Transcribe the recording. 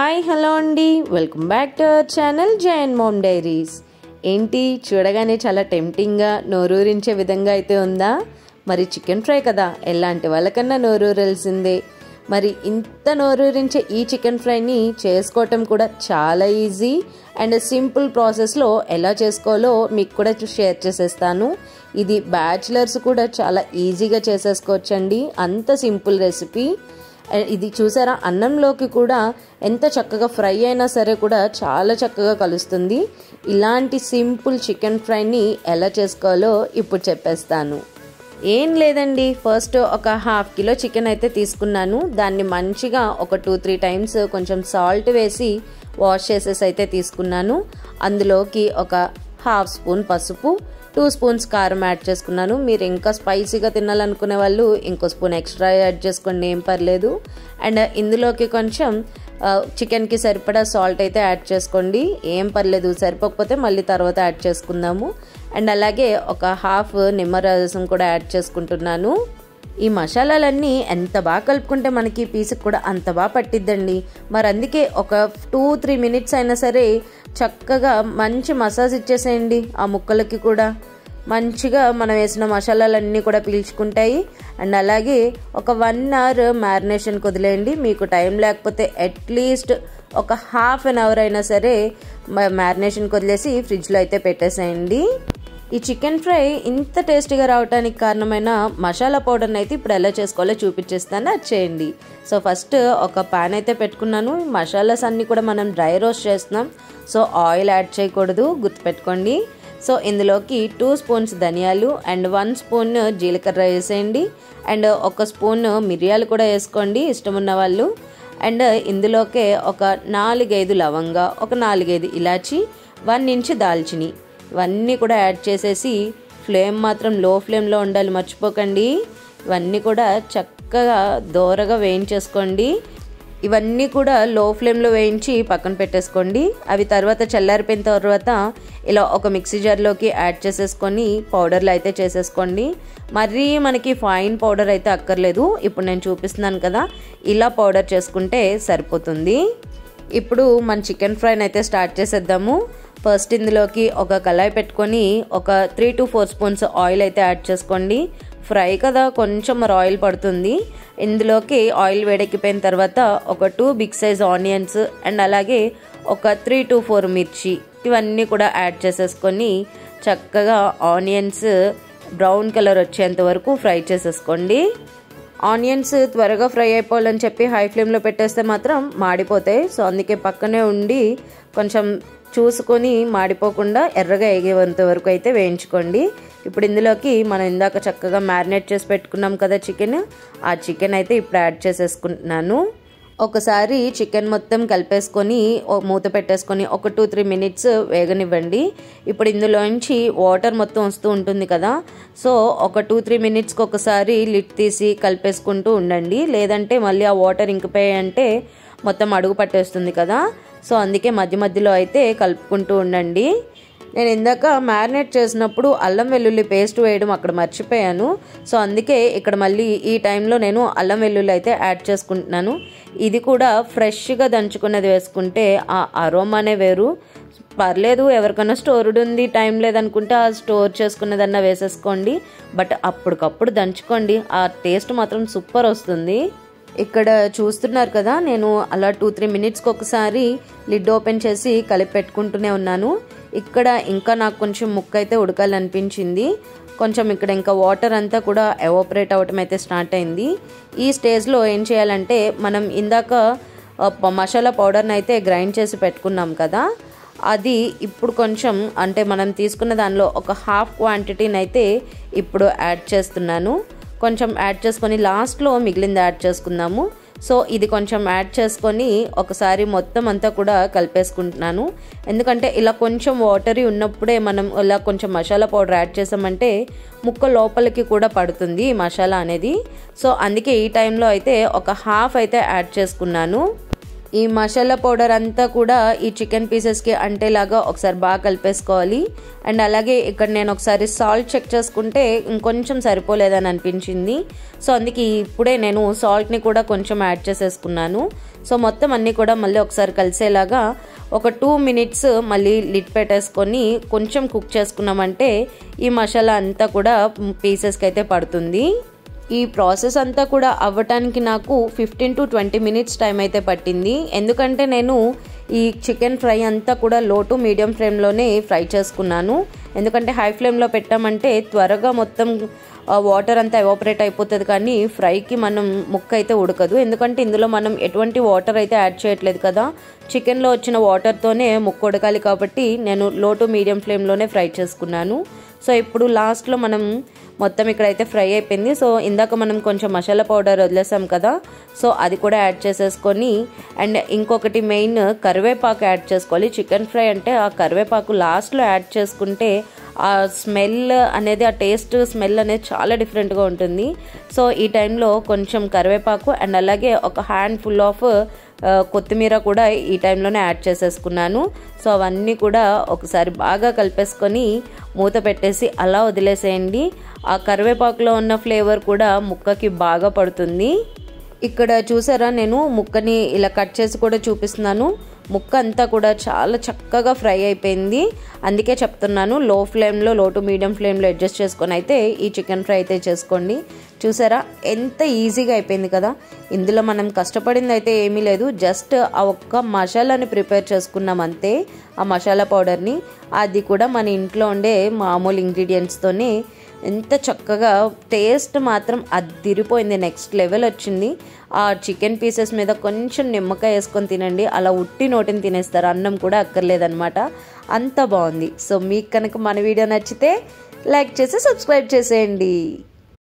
Hi hello అండి, welcome back to our channel Jayan mom diaries. ఏంటి చూడగానే చాలా టెంప్టింగ్గా నోరూరించే విధంగా అయితే ఉందా? మరి చికెన్ ఫ్రై కదా, ఎలాంటి వాళ్ళకన్నా నోరూరాల్సిందే. మరి ఇంత నోరూరించే ఈ చికెన్ ఫ్రైని చేసుకోవటం కూడా చాలా ఈజీ అండ్ సింపుల్ ప్రాసెస్లో ఎలా చేసుకోవాలో మీకు కూడా షేర్ చేసేస్తాను. ఇది బ్యాచిలర్స్ కూడా చాలా ఈజీగా చేసేసుకోవచ్చండి, అంత సింపుల్ రెసిపీ. ఇది చూసారా, అన్నంలోకి కూడా ఎంత చక్కగా ఫ్రై అయినా సరే కూడా చాలా చక్కగా కలుస్తుంది. ఇలాంటి సింపుల్ చికెన్ ఫ్రైని ఎలా చేసుకోవాలో ఇప్పుడు చెప్పేస్తాను. ఏం లేదండి, ఫస్ట్ ఒక ½ కిలో చికెన్ అయితే తీసుకున్నాను. దాన్ని మంచిగా ఒక 2-3 టైమ్స్ కొంచెం సాల్ట్ వేసి వాష్ చేసేసి అయితే తీసుకున్నాను. అందులోకి ఒక ½ స్పూన్ పసుపు, 2 స్పూన్స్ కారం యాడ్ చేసుకున్నాను. మీరు ఇంకా స్పైసీగా తినాలనుకునే వాళ్ళు ఇంకో స్పూన్ ఎక్స్ట్రా యాడ్ చేసుకోండి, ఏం పర్లేదు. అండ్ ఇందులోకి కొంచెం చికెన్కి సరిపడా సాల్ట్ అయితే యాడ్ చేసుకోండి, ఏం పర్లేదు. సరిపోకపోతే మళ్ళీ తర్వాత యాడ్ చేసుకుందాము. అండ్ అలాగే ఒక ½ నిమ్మరసం కూడా యాడ్ చేసుకుంటున్నాను. ఈ మసాలాలన్నీ ఎంత బాగా కలుపుకుంటే మనకి పీసుకు కూడా అంత బాగా పట్టిద్దండి. మరి అందుకే ఒక 2-3 మినిట్స్ అయినా సరే చక్కగా మంచి మసాజ్ ఇచ్చేసేయండి. ఆ ముక్కలకి కూడా మంచిగా మనం వేసిన మసాలాలన్నీ కూడా పీల్చుకుంటాయి. అండ్ అలాగే ఒక 1 అవర్ మ్యారినేషన్కి వదిలేయండి. మీకు టైం లేకపోతే అట్లీస్ట్ ఒక ½ అవర్ అయినా సరే మ్యారినేషన్కి వదిలేసి ఫ్రిడ్జ్లో అయితే పెట్టేసేయండి. ఈ చికెన్ ఫ్రై ఇంత టేస్టీగా రావడానికి కారణమైన మసాలా పౌడర్ని అయితే ఇప్పుడు ఎలా చేసుకోవాలో చూపించేస్తాను, అది చేయండి. సో ఫస్ట్ ఒక పాన్ అయితే పెట్టుకున్నాను. మసాలాస్ అన్నీ కూడా మనం డ్రై రోస్ట్ చేస్తున్నాం, సో ఆయిల్ యాడ్ చేయకూడదు, గుర్తుపెట్టుకోండి. సో ఇందులోకి 2 స్పూన్స్ ధనియాలు అండ్ 1 స్పూన్ జీలకర్ర వేసేయండి. అండ్ 1 స్పూన్ మిరియాలు కూడా వేసుకోండి ఇష్టం ఉన్న వాళ్ళు. అండ్ ఇందులోకే ఒక 4-5 లవంగా, ఒక 4-5 ఇలాచి, 1 ఇంచ్ దాల్చిని, ఇవన్నీ కూడా యాడ్ చేసేసి ఫ్లేమ్ మాత్రం లో ఫ్లేమ్లో ఉండాలి, మర్చిపోకండి. ఇవన్నీ కూడా చక్కగా దోరగా వేయించేసుకోండి. ఇవన్నీ కూడా లో ఫ్లేమ్లో వేయించి పక్కన పెట్టేసుకోండి. అవి తర్వాత చల్లారిపోయిన తర్వాత ఇలా ఒక మిక్సీ జార్లోకి యాడ్ చేసేసుకొని పౌడర్లు అయితే చేసేసుకోండి. మరీ మనకి ఫైన్ పౌడర్ అయితే అక్కర్లేదు. ఇప్పుడు నేను చూపిస్తున్నాను కదా, ఇలా పౌడర్ చేసుకుంటే సరిపోతుంది. ఇప్పుడు మన చికెన్ ఫ్రైని అయితే స్టార్ట్ చేసేద్దాము. ఫస్ట్ ఇందులోకి ఒక కళాయి పెట్టుకొని ఒక 3-4 స్పూన్స్ ఆయిల్ అయితే యాడ్ చేసుకోండి. ఫ్రై కదా, కొంచెం ఆయిల్ పడుతుంది. ఇందులోకి ఆయిల్ వేడెక్కిపోయిన తర్వాత ఒక 2 బిగ్ సైజ్ ఆనియన్స్ అండ్ అలాగే ఒక 3-4 మిర్చి, ఇవన్నీ కూడా యాడ్ చేసేసుకొని చక్కగా ఆనియన్స్ బ్రౌన్ కలర్ వచ్చేంత వరకు ఫ్రై చేసేసుకోండి. ఆనియన్స్ త్వరగా ఫ్రై అయిపోవాలని చెప్పి హై ఫ్లేమ్లో పెట్టేస్తే మాత్రం మాడిపోతాయి. సో అందుకే పక్కనే ఉండి కొంచెం చూసుకొని మాడిపోకుండా ఎర్రగా ఎగేంత వరకు అయితే వేయించుకోండి. ఇప్పుడు ఇందులోకి మనం ఇందాక చక్కగా మ్యారినేట్ చేసి పెట్టుకున్నాం కదా చికెన్, ఆ చికెన్ అయితే ఇప్పుడు యాడ్ చేసేసుకుంటున్నాను. ఒకసారి చికెన్ మొత్తం కలిపేసుకొని మూత పెట్టేసుకొని ఒక 2-3 మినిట్స్ వేగనివ్వండి. ఇప్పుడు ఇందులోంచి వాటర్ మొత్తం వస్తూ ఉంటుంది కదా, సో ఒక 2-3 మినిట్స్కి ఒకసారి లిడ్ తీసి కలిపేసుకుంటూ ఉండండి. లేదంటే మళ్ళీ ఆ వాటర్ ఇంకిపోయాయంటే మొత్తం అడుగు పట్టేస్తుంది కదా, సో అందుకే మధ్య మధ్యలో అయితే కలుపుకుంటూ ఉండండి. నేను ఇందాక మ్యారినేట్ చేసినప్పుడు అల్లం వెల్లుల్లి పేస్ట్ వేయడం అక్కడ మర్చిపోయాను. సో అందుకే ఇక్కడ మళ్ళీ ఈ టైంలో నేను అల్లం వెల్లుల్లి అయితే యాడ్ చేసుకుంటున్నాను. ఇది కూడా ఫ్రెష్గా దంచుకున్నది వేసుకుంటే ఆ అరోమానే వేరు. పర్లేదు, ఎవరికైనా స్టోర్డ్ ఉంది, టైం లేదనుకుంటే ఆ స్టోర్ చేసుకున్నదన్నా వేసేసుకోండి. బట్ అప్పటికప్పుడు దంచుకోండి, ఆ టేస్ట్ మాత్రం సూపర్ వస్తుంది. ఇక్కడ చూస్తున్నారు కదా, నేను అలా 2-3 మినిట్స్కి ఒకసారి లిడ్ ఓపెన్ చేసి కలిపి పెట్టుకుంటూనే ఉన్నాను. ఇక్కడ ఇంకా నాకు కొంచెం ముక్క అయితే ఉడకాలనిపించింది. కొంచెం ఇక్కడ ఇంకా వాటర్ అంతా కూడా ఎవాపరేట్ అవ్వటం అయితే స్టార్ట్ అయింది. ఈ స్టేజ్లో ఏం చేయాలంటే, మనం ఇందాక మసాలా పౌడర్ని అయితే గ్రైండ్ చేసి పెట్టుకున్నాం కదా, అది ఇప్పుడు కొంచెం అంటే మనం తీసుకున్న దానిలో ఒక ½ క్వాంటిటీని అయితే ఇప్పుడు యాడ్ చేస్తున్నాను. కొంచెం యాడ్ చేసుకొని లాస్ట్లో మిగిలింది యాడ్ చేసుకుందాము. సో ఇది కొంచెం యాడ్ చేసుకొని ఒకసారి మొత్తం అంతా కూడా కలిపేసుకుంటున్నాను. ఎందుకంటే ఇలా కొంచెం వాటరీ ఉన్నప్పుడే మనం ఇలా కొంచెం మసాలా పౌడర్ యాడ్ చేసామంటే ముక్క లోపలికి కూడా పడుతుంది ఈ మసాలా అనేది. సో అందుకే ఈ టైంలో అయితే ఒక ½ అయితే యాడ్ చేసుకున్నాను. ఈ మసాలా పౌడర్ అంతా కూడా ఈ చికెన్ పీసెస్కి అంటేలాగా ఒకసారి బాగా కలిపేసుకోవాలి. అండ్ అలాగే ఇక్కడ నేను ఒకసారి సాల్ట్ చెక్ చేసుకుంటే ఇంకొంచెం సరిపోలేదని అనిపించింది. సో అందుకే ఇప్పుడే నేను సాల్ట్ని కూడా కొంచెం యాడ్ చేసేసుకున్నాను. సో మొత్తం అన్నీ కూడా మళ్ళీ ఒకసారి కలిసేలాగా ఒక 2 minutes మళ్ళీ లిడ్ పెట్టేసుకొని కొంచెం కుక్ చేసుకున్నామంటే ఈ మసాలా అంతా కూడా పీసెస్కి అయితే పడుతుంది. ఈ ప్రాసెస్ అంతా కూడా అవ్వటానికి నాకు 15 to 20 minutes టైం అయితే పట్టింది. ఎందుకంటే నేను ఈ చికెన్ ఫ్రై అంతా కూడా లో టు మీడియం ఫ్లేమ్లోనే ఫ్రై చేసుకున్నాను. ఎందుకంటే హై ఫ్లేమ్లో పెట్టామంటే త్వరగా మొత్తం వాటర్ అంతా ఎవాపరేట్ అయిపోతుంది, కానీ ఫ్రైకి మనం ముక్క అయితే ఉడకదు. ఎందుకంటే ఇందులో మనం ఎటువంటి వాటర్ అయితే యాడ్ చేయట్లేదు కదా, చికెన్లో వచ్చిన వాటర్తోనే ముక్క ఉడకాలి. కాబట్టి నేను లో టు మీడియం ఫ్లేమ్లోనే ఫ్రై చేసుకున్నాను. సో ఇప్పుడు లాస్ట్లో మనం మొత్తం ఇక్కడైతే ఫ్రై అయిపోయింది. సో ఇందాక మనం కొంచెం మసాలా పౌడర్ వదిలేసాం కదా, సో అది కూడా యాడ్ చేసేసుకొని అండ్ ఇంకొకటి మెయిన్ కరివేపాకు యాడ్ చేసుకోవాలి. చికెన్ ఫ్రై అంటే ఆ కరివేపాకు లాస్ట్లో యాడ్ చేసుకుంటే ఆ స్మెల్ అనేది, ఆ టేస్ట్ స్మెల్ అనేది చాలా డిఫరెంట్గా ఉంటుంది. సో ఈ టైంలో కొంచెం కరివేపాకు అండ్ అలాగే ఒక హ్యాండ్ ఫుల్ ఆఫ్ కొత్తిమీర కూడా ఈ టైంలోనే యాడ్ చేసేసుకున్నాను. సో అవన్నీ కూడా ఒకసారి బాగా కలిపేసుకొని మూత పెట్టేసి అలా వదిలేసేయండి. ఆ కరివేపాకులో ఉన్న ఫ్లేవర్ కూడా ముక్కకి బాగా పడుతుంది. ఇక్కడ చూసారా, నేను ముక్కని ఇలా కట్ చేసి కూడా చూపిస్తున్నాను. ముక్క అంతా కూడా చాలా చక్కగా ఫ్రై అయిపోయింది. అందుకే చెప్తున్నాను, లో ఫ్లేమ్లో, లో టు మీడియం ఫ్లేమ్లో అడ్జస్ట్ చేసుకొని అయితే ఈ చికెన్ ఫ్రై అయితే చేసుకోండి. చూసారా ఎంత ఈజీగా అయిపోయింది కదా. ఇందులో మనం కష్టపడింది అయితే ఏమీ లేదు, జస్ట్ ఆ ఒక్క మసాలాని ప్రిపేర్ చేసుకున్నాం అంతే. ఆ మసాలా పౌడర్ని, అది కూడా మన ఇంట్లో ఉండే మామూలు ఇంగ్రీడియంట్స్తోనే ఎంత చక్కగా, టేస్ట్ మాత్రం అదిరిపోయింది, నెక్స్ట్ లెవెల్ వచ్చింది. ఆ చికెన్ పీసెస్ మీద కొంచెం నిమ్మకాయ వేసుకొని తినండి, అలా ఉట్టి నోటిని తినేస్తారు, అన్నం కూడా అక్కర్లేదన్నమాట, అంత బాగుంది. సో మీకు కనుక మన వీడియో నచ్చితే లైక్ చేసి సబ్స్క్రైబ్ చేసేయండి.